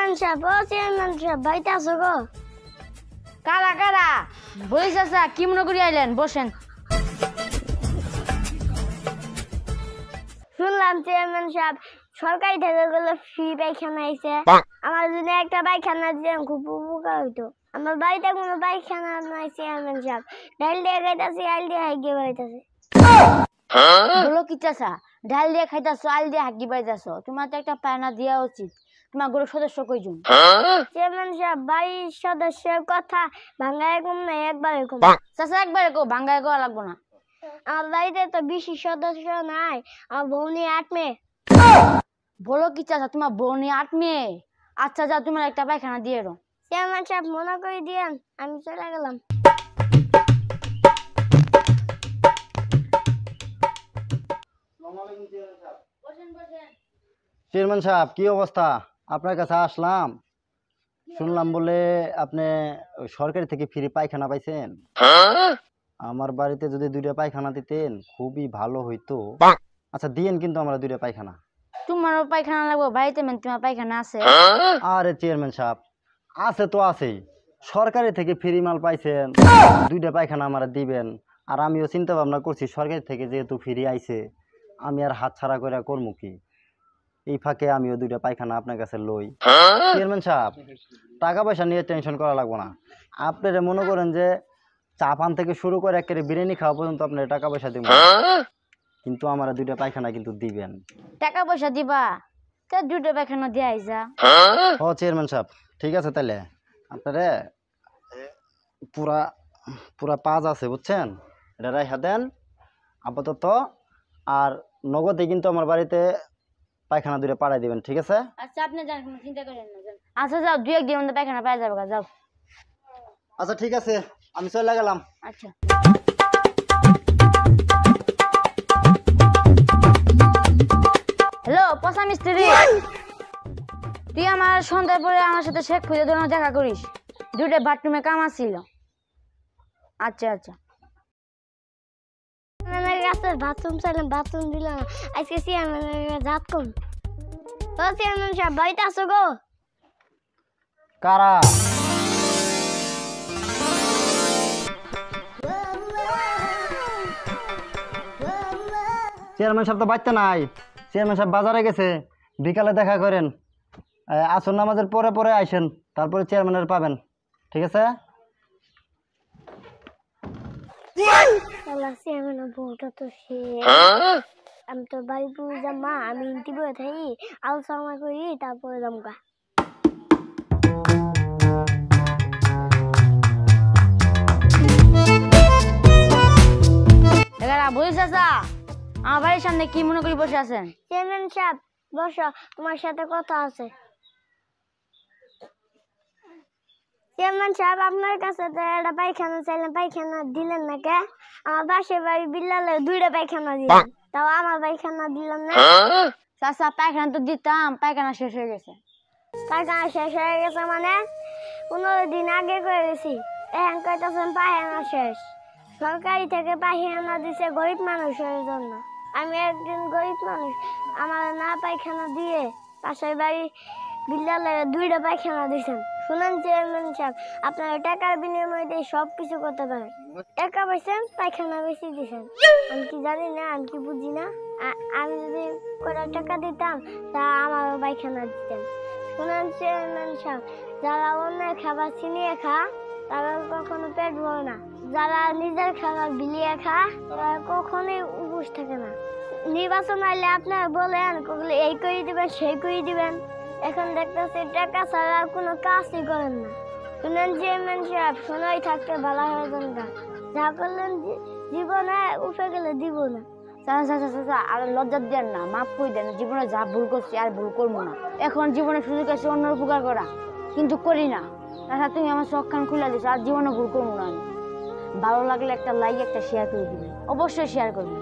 Chairman সাহেব, ও chairman সাহেব, বাড়িতে আছো গো? কারা কারা বলি চাচা কি মনে করি আইলেন? বসেন। শুনলাম চেয়ারম্যান সাহেব সরকারি থেকে গেলে ফ্রি পায়খানা আইছে। আমার যদি একটা পায়খানা দিতেন খুব উপকার হইতো। আমার বাড়িতে কোনো পায়খানা নাই চেয়ারম্যান সাহেব, ডাল দিয়ে খাইতেছি, আল দিয়ে হাগিয়ে বাড়িতেছে। বলো কি চাচা, ডাল দিয়ে খাইতেছো, আল দিয়ে হাগি বাইতেছো? তোমার তো একটা পায়না দেওয়া উচিত। তোমার গরু সদস্য কয়জন? চেয়ারম্যান সাহেব বাড়ির সদস্যের কথা ভাঙ্গায় কম নাই, একবারে কম। চাচা একবারে কো, ভাঙ্গায় কো লাগবো না। আমার বাড়িতে তো বেশি সদস্য নাই, আমার বউনি 8 মেয়ে। বলো কি চাচা, তোমার বউ নিয়ে 8 মেয়ে? আচ্ছা যা, তোমার একটা পায়খানা দিয়ে এরো। চেয়ারম্যান সাহেব মনে করে দিয়েন, আমি চলে গেলাম। চেয়ারম্যান সাহেব কি অবস্থা? আপনার কাছে আসলাম, শুনলাম বলে আপনি সরকারি থেকে ফ্রি পায়খানা পাইছেন। আমার বাড়িতে যদি 2টা পায়খানা দিতেন খুবই ভালো হইতো। আচ্ছা দিয়েন কিন্তু আমরা 2টা পায়খানা। তোমারও পায়খানা লাগবো? বাড়িতে তোমার পায়খানা আছে? আরে চেয়ারম্যান সাহেব আছে তো আছেই, সরকারি থেকে ফ্রি মাল পাইছেন, 2টা পায়খানা আমার দিবেন। আর আমিও চিন্তা ভাবনা করছি সরকারি থেকে যেহেতু ফ্রি আইছে, আমি আর হাত ছাড়া করে করবো কি, এই ফাঁকে আমিও 2টা পায়খানা আপনার কাছে লই। চেয়ারম্যান সাহেব টাকা পয়সা নিয়ে টেনশন করা লাগবো না। আপনারা মনে করেন যে চা পান থেকে শুরু করে একেবারে বিরিয়ানি খাওয়া পর্যন্ত আপনার টাকা পয়সা দিব, কিন্তু আমার 2টা পায়খানা কিন্তু দিবেন। টাকা পয়সা দিবা? তা 2টা পায়খানা দিয়ে আইসা। ও চেয়ারম্যান সাহেব ঠিক আছে, তাহলে আপনারে পুরা পুরা 5 আছে বুঝছেন, এটা রাইখা দেন আপাতত। আর নগদে কিন্তু আমার বাড়িতে পায়খানা 2টা পাঠাই দিবেন, ঠিক আছে? আচ্ছা আপনি যান, কোনো চিন্তা করেন না। আচ্ছা যাও, 2-1 দিনের মধ্যে পায়খানা পাওয়া যাবে, যাও। আচ্ছা ঠিক আছে, আমি চলে গেলাম। আচ্ছা। হ্যালো পচা মিস্ত্রি, তুই আমার সন্ধ্যার পরে আমার সাথে শেখ খুঁজে ধরে দেখা করিস, 2টা বাথরুমে কাম আসছিল। আচ্ছা আচ্ছা। চেয়ারম্যানের কাছে বাথরুম চাইলাম, বাথরুম দিলাম। আজকে চেয়ারম্যানের জাত কম। তো চেয়ারম্যান সাহেব বাড়িতে আছো গো? কারা? চেয়ারম্যান সাহেব তো বাড়তে নাই, চেয়ারম্যান সাহেব বাজারে গেছে, বিকালে দেখা করেন। আসর নামাজের পরে পরে আইসেন, তারপরে চেয়ারম্যানের পাবেন, ঠিক আছে? চেয়ারম্যানের বউটা তো আমি তো বাড়ি পুরো যাম্মা, আমি ইন্টি বয়ে থাকি, আলোচনা করি তারপরে যামগা। বুঝিস চাচা, আমার বাড়ির সামনে কি মনে করি বসে আছেন? চেয়ারম্যান সাহেব বসো, তোমার সাথে কথা আছে। চেয়ারম্যান সাহেব আপনার কাছে তো একটা পায়খানা চাইলাম, পায়খানা দিলেন না কে? আমার পাশের বাড়ি বিল্লালে 2টা পায়খানা দিলেন, তাও আমার পায়খানা দিলেন না। চাচা পায়খানা তো দিতাম, পায়খানা শেষ হয়ে গেছে। পায়খানা শেষ হয়ে গেছে মানে? 15 দিন আগে করে গেছি, এখন কইতেছেন পায়খানা শেষ। সরকারি থেকে পায়খানা দিছে গরিব মানুষের জন্য। আমি একজন গরিব মানুষ, আমার না পায়খানা দিয়ে পাশের বাড়ি বিল্লালে 2টা পায়খানা দিয়েছেন। শুনেন চেয়ারম্যান সাহেব, আপনারা টাকার বিনিময়ে দিয়ে সব কিছু করতে পারেন। টাকা পাইছেন, পায়খানা বেশি দিয়েছেন। আমি কি জানি না, আমি কি বুঝি না? আমি যদি কটা টাকা দিতাম তা আমার পায়খানা দিতেন। শুনেন চেয়ারম্যান সাহেব, যারা অন্যের খাবার ছিনিয়ে খা তারা কখনো পেট ভরে না, যারা নিজের খাবার বিলিয়ে খা তারা কখনোই উপোস থাকে না। নির্বাচন আইলে আপনারা বলেন এই করে দিবেন সেই করে দিবেন, এখন দেখতেছি টাকা ছাড়া কোনো কাজই করেন না। শুনেন চেয়ারম্যান সাহেব, শোনাই থাকতে ভালো হয়ে যান, যা করলেন জীবনে উঠে গেলে দিব না। চাচা চাচা চাচা আর লজ্জা দেন না, মাফ করে দেন। জীবনে যা ভুল করছি আর ভুল করবো না। এখন জীবনে সুযোগ আছে অন্যের উপকার করা, কিন্তু করি না। চাচা তুমি আমার চোখ কান খুলে দিছো, আর জীবনে ভুল করবো না। আমি ভালো লাগলে একটা লাইক একটা শেয়ার করে দিবেন, অবশ্যই শেয়ার করবেন।